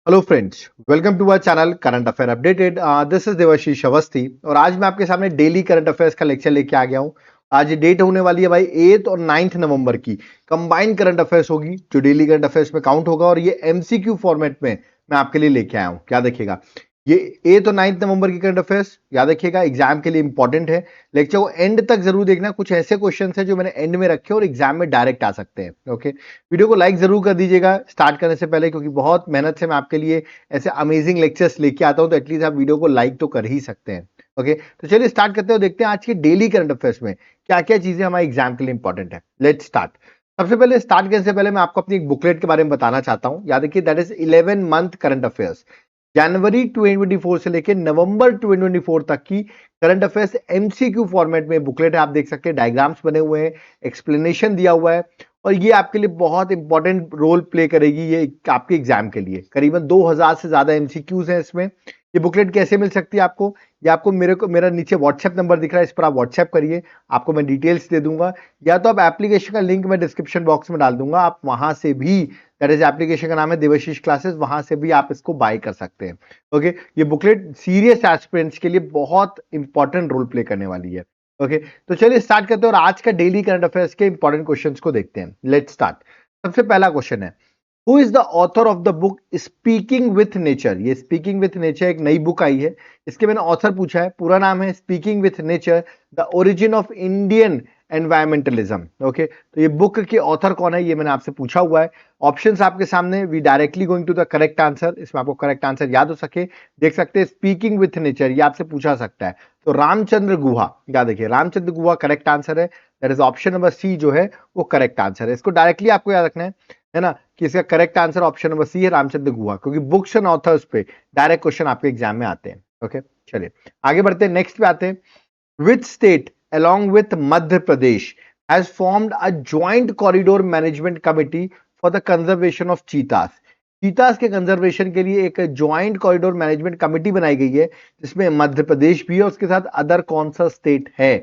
Hello friends, welcome to our channel current affair updated. This is Devashish Awasthi और आज मैं आपके सामने डेली करंट अफेयर्स का लेक्चर लेके आ गया हूं। आज डेट होने वाली है भाई 8 और 9 नवंबर की। कंबाइंड करंट अफेयर्स होगी जो डेली करंट अफेयर्स में काउंट होगा और ये एमसीक्यू फॉर्मेट में मैं आपके लिए लेके आया हूं। क्या देखिएगा, ये 8 और 9 नवंबर की करंट अफेयर्स याद रखिएगा, एग्जाम के लिए इंपॉर्टेंट है। लेक्चर को एंड तक जरूर देखना, कुछ ऐसे क्वेश्चन है जो मैंने एंड में रखे और एग्जाम में डायरेक्ट आ सकते हैं। ओके, वीडियो को लाइक जरूर कर दीजिएगा स्टार्ट करने से पहले, क्योंकि बहुत मेहनत से मैं आपके लिए ऐसे अमेजिंग लेक्चर्स लेके आता हूं, तो एटलीस्ट आप वीडियो को लाइक तो कर ही सकते हैं। ओके, तो चलिए स्टार्ट करते हैं, देखते हैं आज के डेली करंट अफेयर्स में क्या क्या चीजें हमारे एग्जाम के लिए इंपॉर्टेंट है। Let's start. सबसे पहले स्टार्ट करने से पहले मैं आपको अपनी एक बुकलेट के बारे में बताना चाहता हूं। याद रखिए, that is 11 month current affairs, जनवरी 2024 से लेकर नवंबर 2024 तक की करंट अफेयर्स एमसीक्यू फॉर्मेट में बुकलेट है। आप देख सकते हैं, डायग्राम्स बने हुए हैं, एक्सप्लेनेशन दिया हुआ है और ये आपके लिए बहुत इंपॉर्टेंट रोल प्ले करेगी ये आपके एग्जाम के लिए। करीबन 2000 से ज्यादा एमसीक्यूज हैं इसमें। ये बुकलेट कैसे मिल सकती है आपको? ये आपको मेरा नीचे व्हाट्सएप नंबर दिख रहा है, इस पर आप व्हाट्सएप करिए, आपको मैं डिटेल्स दे दूंगा, या तो आप एप्लीकेशन का लिंक मैं डिस्क्रिप्शन बॉक्स में डाल दूंगा, आप वहां से भी, दैट इज एप्लीकेशन का नाम है देवाशीष क्लासेस, वहां से भी आप इसको बाय कर सकते हैं। ओके, ये बुकलेट सीरियस एस्पिरेंट्स के लिए बहुत इंपॉर्टेंट रोल प्ले करने वाली है। ओके, तो चलिए स्टार्ट करते हैं और आज का डेली करंट अफेयर्स के इंपॉर्टेंट क्वेश्चंस को देखते हैं। Let's start. सबसे पहला क्वेश्चन है, who is the author of the book speaking with nature? ये स्पीकिंग विथ नेचर एक नई बुक आई है, इसके मैंने ऑथर पूछा है, पूरा नाम है speaking with nature the origin of Indian environmentalism. Okay, तो ये बुक के ऑथर कौन है ये मैंने आपसे पूछा हुआ है। ऑप्शंस आपके सामने, we directly going to the correct answer, इसमें आपको करेक्ट आंसर याद हो सके देख सकते हैं। स्पीकिंग विथ नेचर ये आपसे पूछा सकता है, तो रामचंद्र गुहा, याद देखिए रामचंद्र गुहा करेक्ट आंसर है। That is option number C जो है वो करेक्ट आंसर है। इसको डायरेक्टली आपको याद रखना है ना, कि इसका correct answer option number C है, रामचंद्र गुहा, क्योंकि बुक्स एंड ऑथर्स पे डायरेक्ट क्वेश्चन आपके एग्जाम में आते हैं। ओके, चलिए आगे बढ़ते हैं, नेक्स्ट पे आते हैं। Which state along with Madhya Pradesh has formed a joint corridor management committee for the conservation of cheetahs? चीतास के कंजर्वेशन के लिए एक ज्वाइंट कॉरिडोर मैनेजमेंट कमेटी बनाई गई है, जिसमें मध्य प्रदेश भी है, उसके साथ अदर कौन सा स्टेट है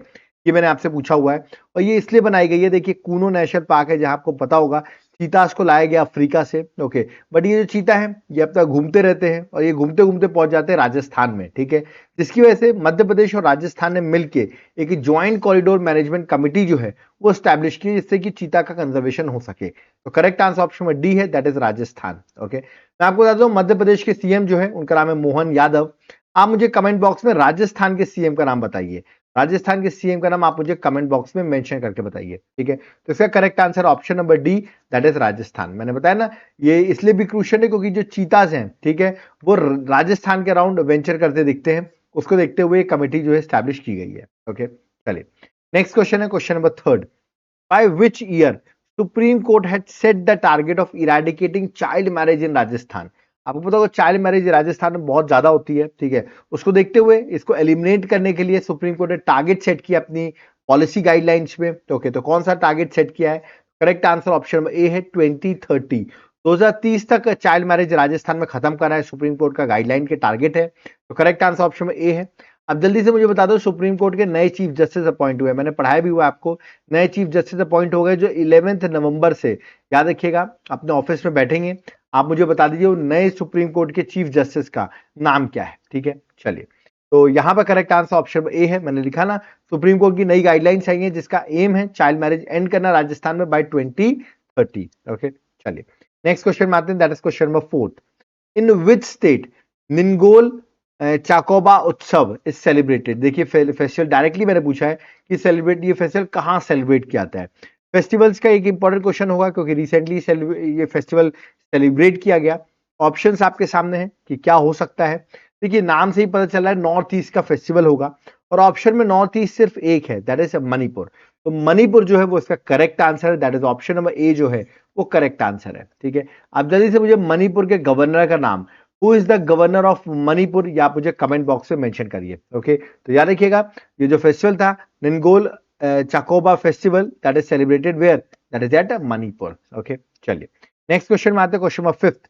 ये मैंने आपसे पूछा हुआ है। और ये इसलिए बनाई गई है, देखिए कूनो नेशनल पार्क है जहां आपको पता होगा चीतास को लाया गया अफ्रीका से। ओके, बट ये जो चीता है ये अब तक घूमते रहते हैं और ये घूमते घूमते पहुंच जाते हैं राजस्थान में, ठीक है, जिसकी वजह से मध्य प्रदेश और राजस्थान ने मिलकर एक ज्वाइंट कॉरिडोर मैनेजमेंट कमेटी जो है वो स्टैब्लिश की, जिससे कि चीता का कंजर्वेशन हो सके। तो करेक्ट आंसर ऑप्शन में डी है, दैट इज राजस्थान। ओके, मैं आपको बता दूं मध्य प्रदेश के सीएम जो है उनका नाम है मोहन यादव। आप मुझे कमेंट बॉक्स में राजस्थान के सीएम का नाम बताइए, राजस्थान के सीएम का नाम आप मुझे कमेंट बॉक्स में मेंशन करके बताइए, ठीक है। तो इसका correct answer option number D, that is Rajasthan. मैंने बताया ना, ये इसलिए भी क्रूशियल है क्योंकि जो चीताज हैं, ठीक है, वो राजस्थान के अराउंड वेंचर करते दिखते हैं, उसको देखते हुए कमेटी जो है स्टैब्लिश की गई है। ओके, चलिए नेक्स्ट क्वेश्चन है, question number third. By which year supreme court had set the target of eradicating child marriage in Rajasthan? आपको पता होगा चाइल्ड मैरिज राजस्थान में बहुत ज्यादा होती है, ठीक है, उसको देखते हुए इसको एलिमिनेट करने के लिए सुप्रीम कोर्ट ने टारगेट सेट किया अपनी पॉलिसी गाइडलाइंस में। ओके, तो कौन सा टारगेट सेट किया है? करेक्ट आंसर ऑप्शन ए है 2030, 2030 तक चाइल्ड मैरिज राजस्थान में खत्म करना है, सुप्रीम कोर्ट का गाइडलाइन के टारगेट है। तो करेक्ट आंसर ऑप्शन में ए है। अब जल्दी से मुझे बता दो, सुप्रीम कोर्ट के नए चीफ जस्टिस अपॉइंट हुए, मैंने पढ़ाया भी हुआ आपको, नए चीफ जस्टिस अपॉइंट हो गए जो 11 नवंबर से, याद रखिएगा, अपने ऑफिस में बैठेंगे। आप मुझे बता दीजिए वो नए सुप्रीम कोर्ट के चीफ जस्टिस का नाम क्या है, ठीक है। चलिए, तो यहां पर करेक्ट आंसर ऑप्शन ए है, मैंने लिखा ना, सुप्रीम कोर्ट की नई गाइडलाइंस आई है जिसका एम है चाइल्ड मैरिज एंड करना राजस्थान में बाय 2030। ओके, चलिए नेक्स्ट क्वेश्चन में आते हैं, that is question number fourth. In which state Ningol Chakouba उत्सव इज सेलिब्रेटेड? देखिए फेस्टिवल डायरेक्टली मैंने पूछा है कि सेलिब्रेट, ये फेस्टिवल कहां सेलिब्रेट किया जाता है। फेस्टिवल्स का एक इंपॉर्टेंट क्वेश्चन होगा क्योंकि रिसेंटली ये फेस्टिवल सेलिब्रेट किया गया। ऑप्शंस आपके सामने हैं कि क्या हो सकता है। देखिए नाम से ही पता चल रहा है नॉर्थ ईस्ट का फेस्टिवल होगा और ऑप्शन में नॉर्थ ईस्ट सिर्फ एक है, दैट इज मणिपुर। तो मणिपुर जो है वो इसका करेक्ट आंसर है, that is option number A जो है वो करेक्ट आंसर है, ठीक है। अब जल्दी से मुझे मणिपुर के गवर्नर का नाम, who is the governor of Manipur, या आप मुझे कमेंट बॉक्स में मेंशन करिए। ओके, तो याद रखिएगा ये जो फेस्टिवल था Ningol Chakouba festival, that is celebrated where, that is at Manipur. Okay, चलिए नेक्स्ट क्वेश्चन में आते हैं, question number fifth.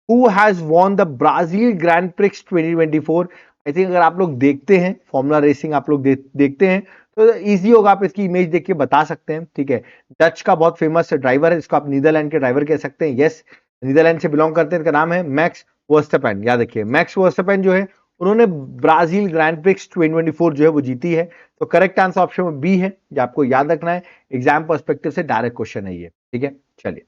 Who has won the Brazil Grand Prix 2024? I think अगर आप लोग देखते हैं फॉर्मूला रेसिंग, आप लोग देखते हैं तो इजी होगा, आप इसकी इमेज देख के बता सकते हैं, ठीक है। डच का बहुत फेमस ड्राइवर है, इसको आप नीदरलैंड के ड्राइवर कह सकते हैं, यस, नीदरलैंड से बिलोंग करते हैं, इनका नाम है मैक्स वर्स्टैपेन, याद रखिए मैक्स वर्स्टैपेन जो है उन्होंने ब्राजील ग्रैंड प्रिक्स 2024 जो है वो जीती है। तो करेक्ट आंसर ऑप्शन में बी है, जो आपको याद रखना है, एग्जाम पर्सपेक्टिव से डायरेक्ट क्वेश्चन है ये, ठीक है। चलिए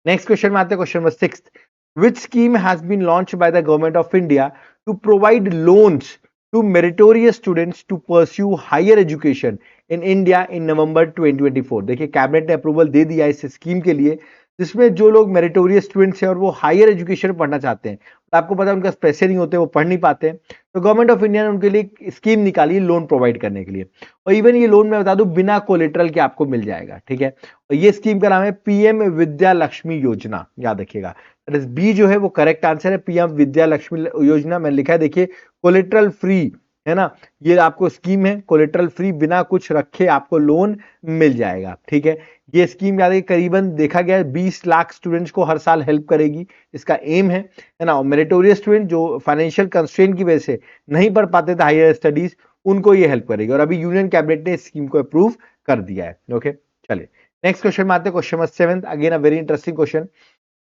नेक्स्ट क्वेश्चन में आते हैं, question number 6। Which scheme has been launched by the government of India to provide loans to meritorious students to pursue higher education in India in November 2024? देखिए कैबिनेट ने अप्रूवल दे दिया इस स्कीम के लिए, जिसमें जो लोग मेरिटोरियस स्टूडेंट्स हैं और वो हायर एजुकेशन पढ़ना चाहते हैं, तो आपको पता है उनका पैसे नहीं होते, वो पढ़ नहीं पाते हैं, तो गवर्नमेंट ऑफ इंडिया ने उनके लिए एक स्कीम निकाली लोन प्रोवाइड करने के लिए। और इवन ये लोन मैं बता दूं बिना कोलेटरल के आपको मिल जाएगा, ठीक है। और ये स्कीम का नाम है पीएम विद्या लक्ष्मी योजना, याद रखिएगा। बी जो है वो करेक्ट आंसर है, पीएम विद्या लक्ष्मी योजना। मैंने लिखा है देखिए, कोलेटरल फ्री है ना, ये आपको स्कीम है, कोलेटरल फ्री, बिना कुछ रखे आपको लोन मिल जाएगा, ठीक है। ये स्कीम याद है करीबन देखा गया है 20 लाख स्टूडेंट्स को हर साल हेल्प करेगी, इसका एम है ना। और मेरिटोरियस स्टूडेंट जो फाइनेंशियल कंस्ट्रेंट की वजह से नहीं पढ़ पाते थे हायर स्टडीज, उनको ये हेल्प करेगी। और अभी यूनियन कैबिनेट ने इस स्कीम को अप्रूव कर दिया है, ओके। चलिए नेक्स्ट क्वेश्चन में आते हैं, question number 7, again a very interesting question.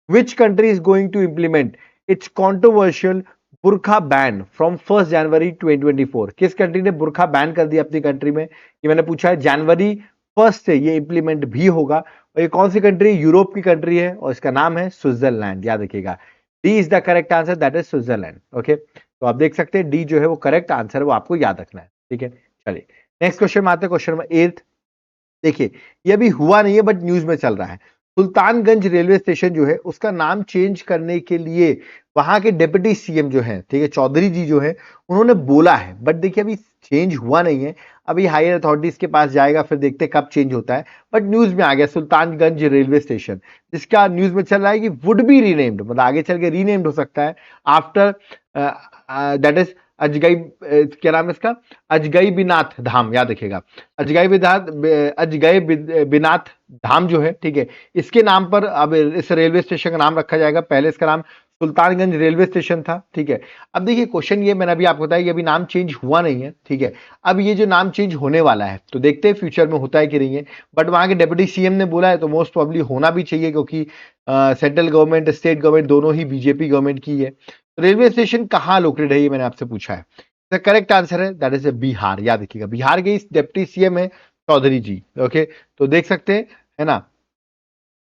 Which country is going to implement its controversial बुरखा बैन फ्रॉम 1 जनवरी 2024? किस कंट्री ने बुरखा बैन कर दिया अपनी कंट्री में, ये मैंने पूछा है। जनवरी 1 से ये इंप्लीमेंट भी होगा, और ये कौन सी कंट्री? यूरोप की कंट्री है, और इसका नाम है स्विट्जरलैंड, याद रखिएगा। D is the correct answer, that is Switzerland, okay. तो आप देख सकते हैं डी जो है वो करेक्ट आंसर है, वो आपको याद रखना है, ठीक है। चलिए नेक्स्ट क्वेश्चन में आते हैं, क्वेश्चन नंबर 8। देखिए ये अभी हुआ नहीं है बट न्यूज में चल रहा है। सुल्तानगंज रेलवे स्टेशन जो है उसका नाम चेंज करने के लिए वहां के डिप्टी सीएम जो है, ठीक है, चौधरी जी जो है, उन्होंने बोला है, बट देखिए अभी चेंज हुआ नहीं है, अभी हायर अथॉरिटीज के पास जाएगा, फिर देखते कब चेंज होता है। बट न्यूज में आ गया सुल्तानगंज रेलवे स्टेशन, जिसका न्यूज में चल रहा है कि वुड बी रीनेम्ड, मतलब आगे चल के रीनेम्ड हो सकता है आफ्टर दैट इज अजगई, क्या नाम है इसका, अजगई बिनाथ धाम, याद रखिएगा। अजगई बिनाथ धाम जो है, ठीक है, इसके नाम पर अब इस रेलवे स्टेशन का नाम रखा जाएगा। पहले इसका नाम सुल्तानगंज रेलवे स्टेशन था, ठीक है। अब देखिए क्वेश्चन ये मैंने अभी आपको बताया कि अभी नाम चेंज हुआ नहीं है, ठीक है। अब ये जो नाम चेंज होने वाला है, तो देखते हैं फ्यूचर में होता है कि नहीं है, बट वहां के डिप्टी सीएम ने बोला है, तो मोस्ट प्रोबेबली होना भी चाहिए, क्योंकि सेंट्रल गवर्नमेंट स्टेट गवर्नमेंट दोनों ही बीजेपी गवर्नमेंट की है। रेलवे स्टेशन कहाँ लोकेटेड है, ये मैंने आपसे पूछा है। करेक्ट आंसर है दैट इज बिहार, याद रखिएगा। बिहार के इस डिप्टी सीएम है चौधरी जी, ओके। तो देख सकते हैं, है ना,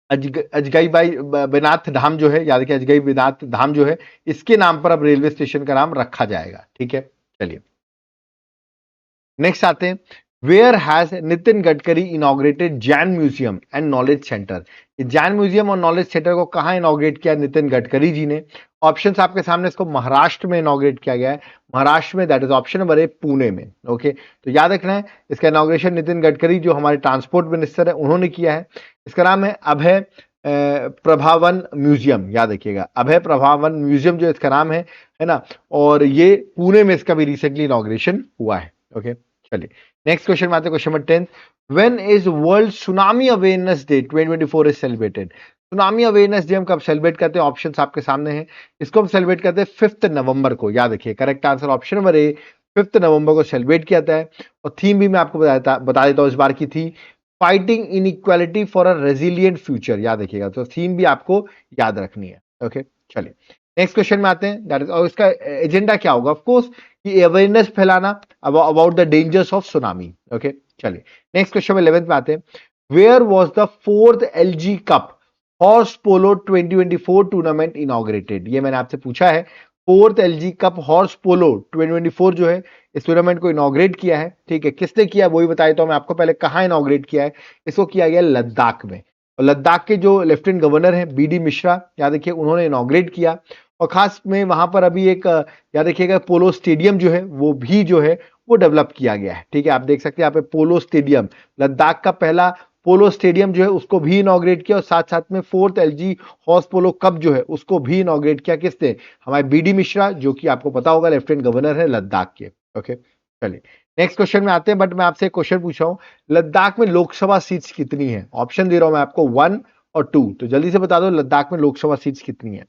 अजगई बिनाथ धाम जो है, याद रखिए अजगई बिनाथ धाम जो है, इसके नाम पर अब रेलवे स्टेशन का नाम रखा जाएगा, ठीक है। चलिए नेक्स्ट आते हैं, where has Nitin Gadkari inaugurated Jain museum and knowledge centre? Jain museum और नॉलेज सेंटर को कहां इनॉग्रेट किया नितिन गडकरी जी ने? ऑप्शंस आपके सामने, इसको महाराष्ट्र में इनॉग्रेट किया गया है, महाराष्ट्र में, that is option number A, Pune में, ओके। तो याद रखना है इसका इनॉग्रेशन नितिन गडकरी जो हमारे ट्रांसपोर्ट मिनिस्टर है उन्होंने किया है। इसका नाम है अभय प्रभावन म्यूजियम, याद रखिएगा, अभय प्रभावन म्यूजियम जो इसका नाम है ना, और ये पुणे में इसका भी रिसेंटली इनॉग्रेशन हुआ है, ओके। चलिए नेक्स्ट क्वेश्चन में आते हैं, question number 10। When is world tsunami awareness day 2024 is celebrated? Tsunami awareness day हम कब सेलिब्रेट करते हैं? ऑप्शंस आपके सामने हैं, इसको हम सेलिब्रेट करते हैं 5 नवंबर को, याद रखिए। Correct answer option number A, 5 नवंबर को सेलिब्रेट किया जाता है। और थीम भी मैं आपको बता देता हूँ, इस बार की थी fighting inequality for a resilient future, याद रखिएगा। तो थीम भी आपको याद रखनी है, ओके। चलिए नेक्स्ट क्वेश्चन में आते हैं, दैट इज, और इसका एजेंडा क्या होगा? ऑफकोर्स ये अवेयरनेस फैलाना about the dangers of tsunami, okay. चलिए नेक्स्ट क्वेश्चन में 11th में आते हैं, where was the 4th LG cup horse polo 2024 tournament inaugurated? ये मैंने आपसे पूछा है, 4th LG cup horse polo 2024 जो है इस टूर्नामेंट को इनॉग्रेट किया है, ठीक है। किसने किया वही बताया तो मैं आपको, पहले कहां इनॉग्रेट किया है? इसको किया गया लद्दाख में, और लद्दाख के जो लेफ्टिनेंट गवर्नर हैं बीडी मिश्रा, याद रखिए, उन्होंने इनॉग्रेट किया। और खास में वहां पर अभी एक याद रखिएगा पोलो स्टेडियम जो है वो भी जो है वो डेवलप किया गया है, ठीक है। आप देख सकते हैं यहाँ पे पोलो स्टेडियम, लद्दाख का पहला पोलो स्टेडियम जो है उसको भी इनॉग्रेट किया, और साथ साथ में 4th एलजी हॉर्स पोलो कप जो है उसको भी इनॉग्रेट किया। किसने? हमारे बीडी मिश्रा, जो कि आपको पता होगा लेफ्टिनेंट गवर्नर है लद्दाख के, ओके। चलिए नेक्स्ट क्वेश्चन में आते हैं, बट मैं आपसे एक क्वेश्चन पूछ रहा हूं, लद्दाख में लोकसभा सीट्स कितनी है? ऑप्शन दे रहा हूं मैं आपको, 1 और 2, तो जल्दी से बता दो लद्दाख में लोकसभा सीट्स कितनी है?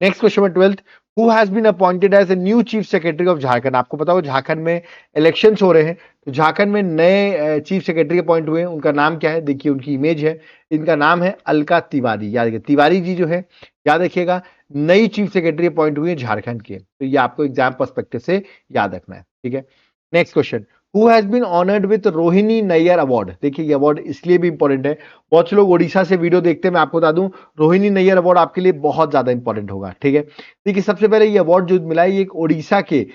Next question number 12th, who has been appointed as a new chief secretary of Jharkhand. आपको पता हो झारखंड में इलेक्शंस हो रहे हैं, तो झारखंड में नए चीफ सेक्रेटरी अपॉइंट हुए हैं। उनका नाम क्या है, देखिए उनकी इमेज है, इनका नाम है अलका तिवारी। याद रखिए तिवारी जी जो है, याद रखिएगा, नई चीफ सेक्रेटरी अपॉइंट हुई है झारखंड के, तो ये आपको एग्जाम पर्सपेक्टिव से याद रखना है, ठीक है। Next question, who has been honoured with Rohini Nayyar award. देखिए ये अवार्ड इसलिए भी इंपॉर्टेंट है, बहुत से लोग ओडिशा से वीडियो देखते हैं, मैं आपको बता दूं रोहिणी नैयर अवार्ड आपके लिए बहुत ज्यादा इंपॉर्टेंट होगा, ठीक है। देखिए सबसे पहले ये अवार्ड जो मिला है ये एक ओडिशा के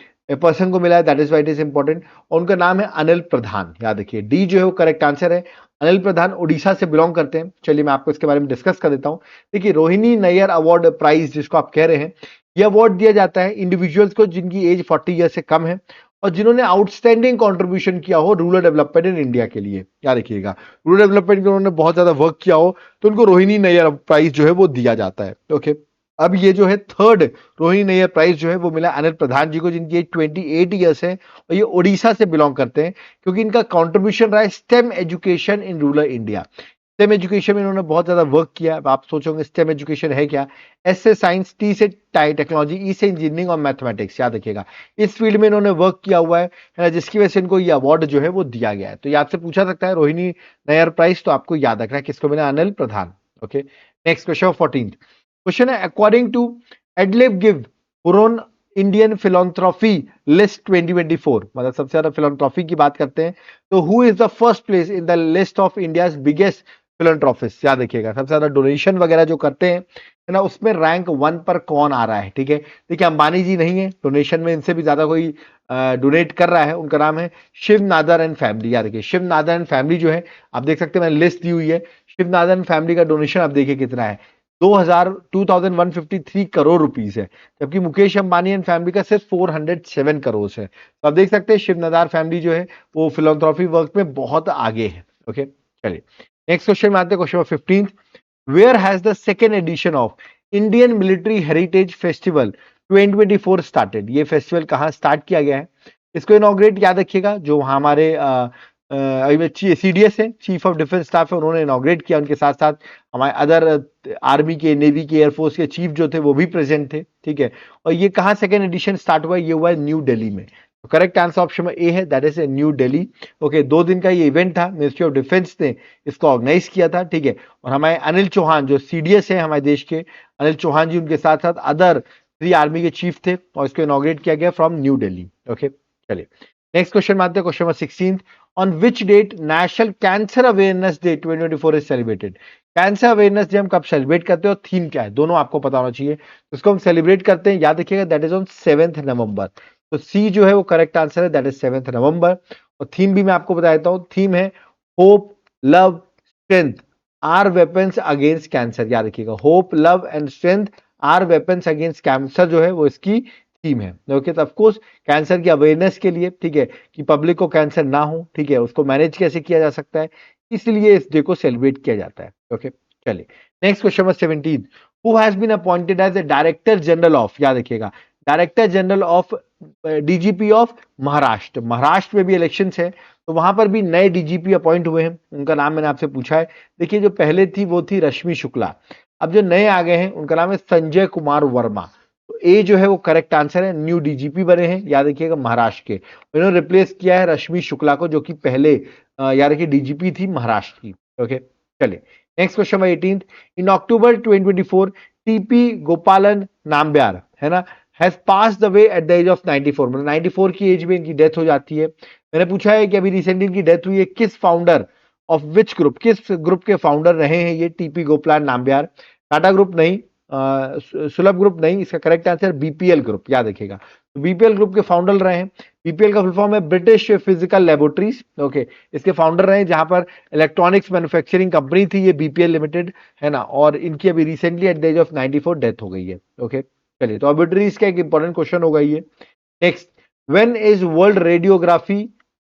पर्सन को मिला है, that is white is important, और उनका नाम है अनिल प्रधान। याद रखिए डी जो है वो करेक्ट आंसर है, अनिल प्रधान ओडिशा से बिलोंग करते हैं। चलिए मैं आपको इसके बारे में डिस्कस कर देता हूं। देखिए रोहिणी नैयर अवार्ड प्राइज जिसको आप कह रहे हैं, यह अवार्ड दिया जाता है इंडिविजुअल्स को जिनकी एज 40 ईयर से कम है और जिन्होंने आउटस्टैंडिंग कंट्रीब्यूशन किया हो रूरल डेवलपमेंट इन इंडिया के लिए। याद रखिएगा रूरल डेवलपमेंट में उन्होंने बहुत ज्यादा वर्क किया हो तो उनको रोहिणी नैयर प्राइज जो है वो दिया जाता है, ओके। अब ये जो है थर्ड रोहिणी नैयर प्राइज जो है वो मिला अनिल प्रधान जी को, जिनकी एज 28 ईयर्स है और ये ओडिशा से बिलोंग करते हैं, क्योंकि इनका कंट्रीब्यूशन रहा है stem education in rural India. Stem education में इन्होंने बहुत ज्यादा वर्क किया। आप सोचोगे स्टेम एजुकेशन है क्या, एस से साइंस, टी से टेक्नोलॉजी, ई से इंजीनियरिंग और मैथमेटिक्स। याद रखिएगा इस फील्ड में इन्होंने वर्क किया हुआ है ना, जिसकी वजह से इनको ये अवार्ड जो है वो दिया गया है। तो ये आपसे पूछा सकता है रोहिणी नैयर प्राइज, तो आपको याद रखना है किसको मिला, Anil Pradhan, okay. Next question 14th question है, according to EdelGive Hurun Indian philanthropy list 2024, मतलब सबसे ज्यादा फिलॉन्थ्रॉफी की बात करते हैं, तो who is the first place in the list of India's biggest philanthropist. याद रखिएगा सबसे ज्यादा डोनेशन वगैरह जो करते हैं है ना, उसमें रैंक 1 पर कौन आ रहा है, ठीक है। देखिए अंबानी जी नहीं है, डोनेशन में इनसे भी ज्यादा कोई डोनेट कर रहा है, उनका नाम है शिव नादर एंड फैमिली। याद रखिए शिव नादर एंड फैमिली जो है, आप देख सकते हैं मैंने लिस्ट दी हुई है, शिव नादर एंड फैमिली का डोनेशन आप देखिए कितना है, 2153 करोड़ रुपीस है, जबकि मुकेश अंबानी एंड फैमिली का सिर्फ 407 करोड़ है। तो आप देख सकते हैं शिव नादर फैमिली जो है वो फिलॉन्थ्रॉफी वर्क में बहुत आगे है, ओके। चलिए नेक्स्ट क्वेश्चन में आते हैं, question number 15th, where has the second edition of Indian military heritage festival 2024 started. ये फेस्टिवल कहाँ स्टार्ट किया गया है, इसको इनॉग्रेट याद रखिएगा जो हमारे सीडीएस है, चीफ ऑफ डिफेंस स्टाफ है, उन्होंने इनॉग्रेट किया, उनके साथ साथ हमारे अदर आर्मी के, नेवी के, एयरफोर्स के चीफ जो थे वो भी प्रेजेंट थे, ठीक है। और ये कहाँ सेकेंड एडिशन स्टार्ट हुआ है, ये हुआ है न्यू दिल्ली में। तो करेक्ट आंसर ऑप्शन में ए है, that is new Delhi, okay. 2 दिन का ये इवेंट था, मिनिस्ट्री ऑफ डिफेंस ने इसको ऑर्गेनाइज किया था, ठीक है। और हमारे अनिल चौहान जो सीडीएस है हमारे देश के, अनिल चौहान जी, उनके साथ साथ अदर 3 आर्मी के चीफ थे और इसको इनॉग्रेट किया गया फ्रॉम न्यू दिल्ली, ओके। चलिए नेक्स्ट क्वेश्चन में आते हैं, question number 16th, on which date national cancer awareness day 2024 is celebrated. Cancer awareness day हम कब सेलिब्रेट करते हैं और थीम क्या है, दोनों आपको पता होना चाहिए। इसको हम सेलिब्रेट करते हैं, याद रखिएगा, दैट इज ऑन 7th नवंबर। तो सी जो है वो करेक्ट आंसर है, दैट इज 7th नवंबर। और थीम भी मैं आपको बता देता हूं, थीम है hope love strength are weapons against cancer. याद रखिएगा hope love and strength are weapons against cancer जो है वो इसकी थीम है, ओके। तो ऑफकोर्स कैंसर की अवेयरनेस के लिए, ठीक है, कि पब्लिक को कैंसर ना हो, ठीक है, उसको मैनेज कैसे किया जा सकता है, इसलिए इस डे को सेलिब्रेट किया जाता है, ओके। चलिए next question number 17, who has been appointed as a director general of, याद रखिएगा director general of DGP of Maharashtra. Maharashtra में भी इलेक्शंस है तो वहां पर भी नए डीजीपी अपॉइंट हुए हैं, उनका नाम मैंने आपसे पूछा है। देखिए जो पहले थी वो थी रश्मि शुक्ला, अब जो नए आ गए हैं उनका नाम है संजय कुमार वर्मा। तो ए जो है वो करेक्ट आंसर है, न्यू डीजीपी बने हैं, याद रखिएगा महाराष्ट्र के। इन्होंने रिप्लेस किया है रश्मि शुक्ला को, जो कि पहले याद रखिए डीजीपी थी महाराष्ट्र की, ओके। चलिए next question number 18, in October 2024 TP Gopalan Nambiar है ना has passed away at the age of 94, मतलब 94 की एज में इनकी डेथ हो जाती है। मैंने पूछा है कि अभी रिसेंटली इनकी डेथ हुई है, किस फाउंडर ऑफ विच ग्रुप, किस ग्रुप के फाउंडर रहे हैं ये टीपी गोपालन नाम्ब्यार। टाटा ग्रुप नहीं, सुलभ ग्रुप नहीं, इसका करेक्ट आंसर बीपीएल ग्रुप, याद रखिएगा। तो बीपीएल ग्रुप के फाउंडर रहे हैं, बीपीएल का फुल फॉर्म है ब्रिटिश फिजिकल लेबोरेटरीज, ओके। इसके फाउंडर रहे, जहां पर इलेक्ट्रॉनिक्स मैन्युफैक्चरिंग कंपनी थी ये बीपीएल लिमिटेड, है ना, और इनकी अभी recently at the age of 94 death हो गई है, ओके। चलिए तो ऑर्बिटरीज का एक इंपॉर्टेंट क्वेश्चन होगा ये। Next, when is world radiography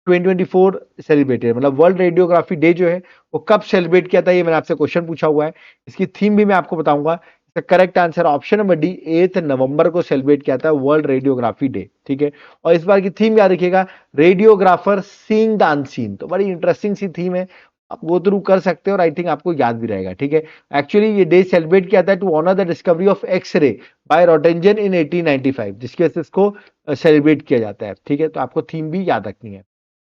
2024 celebrated, मतलब वर्ल्ड रेडियोग्राफी डे जो है वो कब सेलिब्रेट किया था, ये मैंने आपसे क्वेश्चन पूछा हुआ है। इसकी थीम भी मैं आपको बताऊंगा। Correct answer option number D, 8 नवंबर को सेलिब्रेट किया था वर्ल्ड रेडियोग्राफी डे, ठीक है। और इस बार की थीम याद रखिएगा, रेडियोग्राफर सीइंग द अनसीन। तो बड़ी इंटरेस्टिंग सी थीम है, आप गो थ्रू कर सकते हो और आई थिंक आपको याद भी रहेगा, ठीक है। एक्चुअली ये डे सेलिब्रेट किया था to honour the discovery of X-ray by Roentgen in 1895, जिसकी वजह से इसको सेलिब्रेट किया जाता है, ठीक है। तो आपको थीम भी याद रखनी है।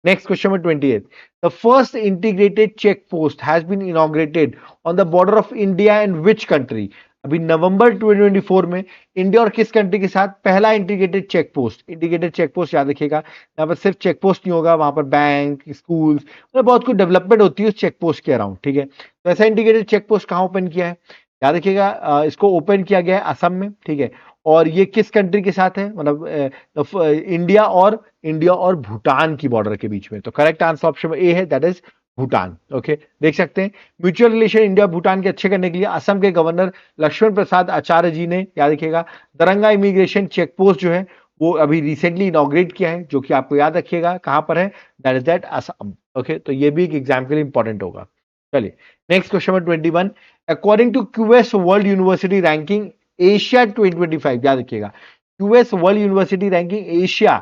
Next question number 28. The first integrated check post has been inaugurated on the border of India and which country? अभी नवंबर 2024 में इंडिया और किस कंट्री के साथ पहला integrated check post, integrated check post याद रखिएगा, यहाँ पर सिर्फ चेक पोस्ट नहीं होगा, वहां पर बैंक, स्कूल्स, मतलब बहुत कुछ डेवलपमेंट होती है उस चेक पोस्ट के अराउंड, ठीक है। तो ऐसा इंटीग्रेटेड चेक पोस्ट कहाँ ओपन किया है, याद रखिएगा, इसको ओपन किया गया है असम में, ठीक है। और ये किस कंट्री के साथ है, मतलब इंडिया और भूटान की बॉर्डर के बीच में। तो करेक्ट आंसर ऑप्शन ए है, दैट इज भूटान। ओके, देख सकते हैं म्यूचुअल रिलेशन इंडिया भूटान के अच्छे करने के लिए असम के गवर्नर लक्ष्मण प्रसाद आचार्य जी ने, याद रखिएगा, दरंगा इमिग्रेशन चेक पोस्ट जो है वो अभी रिसेंटली इनॉग्रेट किया है, जो कि आपको याद रखिएगा कहां पर है, that is that Assam. Okay, तो ये भी एक एग्जाम के लिए इंपॉर्टेंट होगा। चलिए next question number 21। According to QS world university ranking Asia 2025, याद रखिएगा, QS world university ranking Asia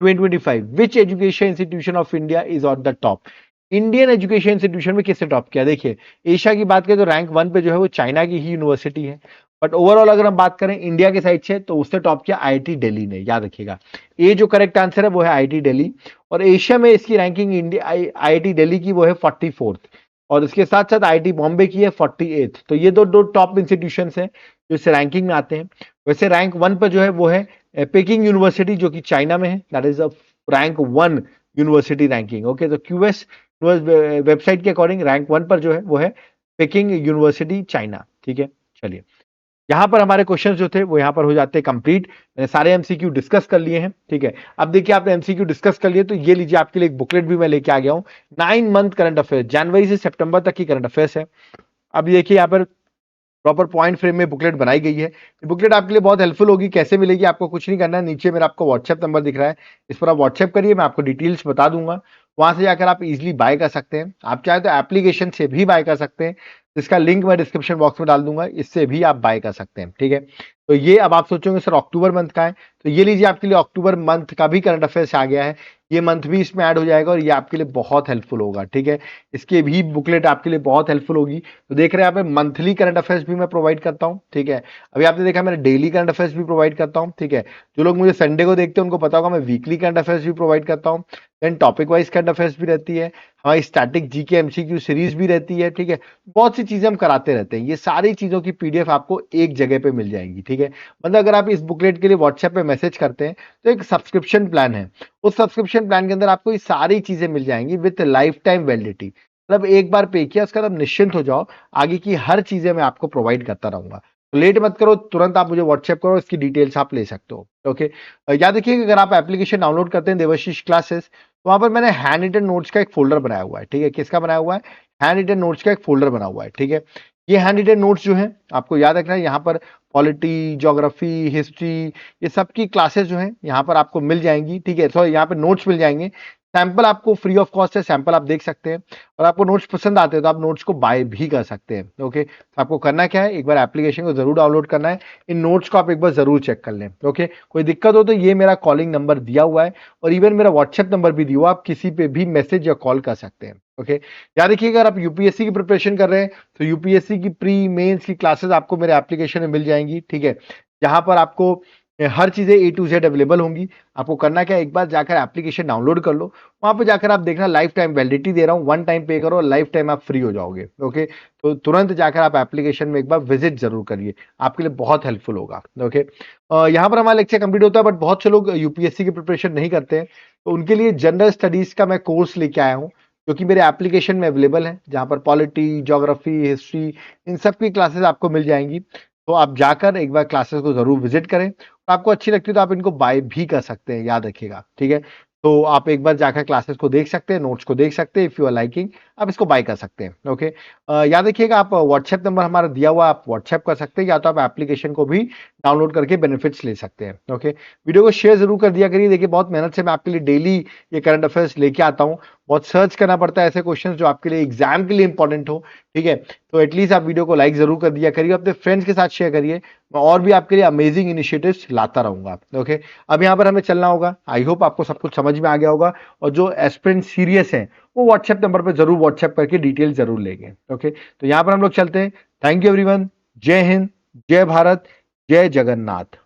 2025, which education institution of India is on the top? Indian education institution में किसने टॉप किया? देखिए एशिया की बात करें तो रैंक 1 पे जो है वो चाइना की ही यूनिवर्सिटी है, बट ओवरऑल अगर हम बात करें इंडिया के साइड से तो उसने टॉप किया आईआईटी दिल्ली ने, याद रखिएगा। ये जो करेक्ट आंसर है वो है आईआईटी दिल्ली, और एशिया में इसकी रैंकिंग इंडिया आईआईटी दिल्ली की वो है 44th, और इसके साथ साथ आईआईटी बॉम्बे की है 48th। तो ये दो टॉप इंस्टीट्यूशन हैं जो इस रैंकिंग में आते हैं। वैसे रैंक 1 पर जो है वो है पेकिंग यूनिवर्सिटी जो कि चाइना में है, that is rank 1 university ranking. Okay, तो क्यूएस वेबसाइट के अकॉर्डिंग रैंक 1 पर जो है वो है पेकिंग यूनिवर्सिटी चाइना, ठीक है। चलिए यहाँ पर हमारे क्वेश्चंस जो थे वो यहाँ पर हो जाते हैं कंप्लीट, मैंने सारे एमसीक्यू डिस्कस कर लिए हैं, ठीक है। अब देखिए आपने एमसीक्यू डिस्कस कर लिए तो ये लीजिए आपके लिए एक बुकलेट भी मैं लेके आ गया हूँ, 9 मंथ करंट अफेयर्स, जनवरी से सितंबर तक की करंट अफेयर्स है। अब देखिए यहाँ पर प्रॉपर पॉइंट फ्रेम में बुकलेट बनाई गई है। बुकलेट आपके लिए बहुत हेल्पफुल होगी। कैसे मिलेगी? आपको कुछ नहीं करना है, नीचे मेरा आपको व्हाट्सएप नंबर दिख रहा है, इस पर आप व्हाट्सएप करिए, मैं आपको डिटेल्स बता दूंगा, वहां से जाकर आप इजीली बाय कर सकते हैं। आप चाहे तो एप्लीकेशन से भी बाय कर सकते हैं, जिसका लिंक मैं डिस्क्रिप्शन बॉक्स में डाल दूंगा, इससे भी आप बाय कर सकते हैं, ठीक है। तो ये अब आप सोचोगे सर अक्टूबर मंथ का है, तो ये लीजिए आपके लिए अक्टूबर मंथ का भी करंट अफेयर्स आ गया है, ये मंथ भी इसमें ऐड हो जाएगा और ये आपके लिए बहुत हेल्पफुल होगा, ठीक है। इसके भी बुकलेट आपके लिए बहुत हेल्पफुल होगी। तो देख रहे हैं यहाँ पे मंथली करंट अफेयर्स भी मैं प्रोवाइड करता हूँ, ठीक है। अभी आपने देखा मैंने डेली करंट अफेयर्स भी प्रोवाइड करता हूँ, ठीक है। जो लोग मुझे संडे को देखते हैं उनको पता होगा मैं वीकली करंट अफेयर्स भी प्रोवाइड करता हूँ, then topic wise current affairs भी रहती है, हमारी स्टैटिक जीके एमसीक्यू सीरीज भी रहती है, ठीक है। बहुत सी चीजें हम कराते रहते हैं, ये सारी चीजों की पीडीएफ आपको एक जगह पे मिल जाएगी, ठीक है। मतलब अगर आप इस बुकलेट के लिए व्हाट्सएप पे मैसेज करते हैं तो एक सब्सक्रिप्शन प्लान है, उस सब्सक्रिप्शन प्लान के अंदर आपको ये सारी चीजें मिल जाएंगी विद लाइफ टाइम वैलिडिटी। मतलब एक बार पे किया उसका आप निश्चिंत हो जाओ, आगे की हर चीजें मैं आपको प्रोवाइड करता रहूंगा। तो लेट मत करो, तुरंत आप मुझे व्हाट्सएप करो, इसकी डिटेल्स आप ले सकते हो, ओके। याद रखिए अगर आप एप्लीकेशन डाउनलोड करते हैं देवाशीष क्लासेस, तो वहां पर मैंने हैंड रिटन नोट्स का एक फोल्डर बनाया हुआ है, ठीक है। किसका बनाया हुआ है? हैंड रिटन नोट्स का एक फोल्डर बना हुआ है, ठीक है। ये हैंड रिटन नोट्स जो है आपको याद रखना है, यहाँ पर पॉलिटी, ज्योग्राफी, हिस्ट्री, ये सब की क्लासेस जो हैं यहाँ पर आपको मिल जाएंगी, ठीक है। सॉरी, यहाँ पर नोट्स मिल जाएंगे, सैंपल आपको फ्री ऑफ कॉस्ट है, सैंपल आप देख सकते हैं, और आपको नोट्स पसंद आते हैं तो आप नोट्स को बाय भी कर सकते हैं, ओके। तो आपको करना क्या है, एक बार एप्लीकेशन को जरूर डाउनलोड करना है, इन नोट्स को आप एक बार जरूर चेक कर लें, ओके। कोई दिक्कत हो तो ये मेरा कॉलिंग नंबर दिया हुआ है और इवन मेरा व्हाट्सएप नंबर भी दिया हुआ, आप किसी पे भी मैसेज या कॉल कर सकते हैं, ओके। याद रखिए अगर आप यूपीएससी की प्रिपरेशन कर रहे हैं तो यूपीएससी की प्री मेंस की क्लासेस आपको मेरे एप्लीकेशन में मिल जाएंगी, ठीक है। जहां पर आपको हर चीजें ए टू जेड अवेलेबल होंगी। आपको करना क्या है, एक बार जाकर एप्लीकेशन डाउनलोड कर लो, वहां पे जाकर आप देखना लाइफ टाइम वैलिडिटी दे रहा हूँ, वन टाइम पे करो, लाइफ टाइम आप फ्री हो जाओगे, ओके। तो तुरंत जाकर आप एप्लीकेशन में एक बार विजिट जरूर करिए, आपके लिए बहुत हेल्पफुल होगा, ओके। यहाँ पर हमारा लेक्चर कंप्लीट होता है, बट बहुत से लोग यूपीएससी की प्रिपरेशन नहीं करते हैं, तो उनके लिए जनरल स्टडीज का मैं कोर्स लेके आया हूँ, जो कि मेरे एप्लीकेशन में अवेलेबल है, जहां पर पॉलिटी, ज्योग्राफी, हिस्ट्री, इन सब की क्लासेस आपको मिल जाएंगी। तो आप जाकर एक बार क्लासेस को जरूर विजिट करें, आपको अच्छी लगती है तो आप इनको बाय भी कर सकते हैं, याद रखिएगा, ठीक है। तो आप एक बार जाकर क्लासेस को देख सकते हैं, नोट्स को देख सकते हैं, इफ यू आर लाइकिंग आप इसको बाय कर सकते हैं, ओके। याद रखिएगा आप व्हाट्सएप नंबर हमारा दिया हुआ, आप व्हाट्सएप कर सकते हैं, या तो आप एप्लीकेशन को भी डाउनलोड करके बेनिफिट्स ले सकते हैं। ओके, वीडियो को शेयर जरूर कर दिया करिए। देखिए बहुत मेहनत से मैं आपके लिए डेली ये करंट अफेयर्स लेके आता हूँ, बहुत सर्च करना पड़ता है ऐसे क्वेश्चंस जो आपके लिए एग्जाम के लिए इंपॉर्टेंट हो। ठीक है, तो एटलीस्ट आप वीडियो को लाइक जरूर कर दिया करिए, अपने फ्रेंड्स के साथ शेयर करिए, मैं और भी आपके लिए अमेजिंग इनिशिएटिव्स लाता रहूंगा। ओके, अब यहाँ पर हमें चलना होगा। आई होप आपको सब कुछ समझ में आ गया होगा, और जो एस्पिरेंट सीरियस हैं वो व्हाट्सएप नंबर पर जरूर व्हाट्सएप करके डिटेल जरूर लेंगे। ओके, तो यहाँ पर हम लोग चलते हैं। Thank you everyone. जय हिंद, जय भारत, जय जगन्नाथ।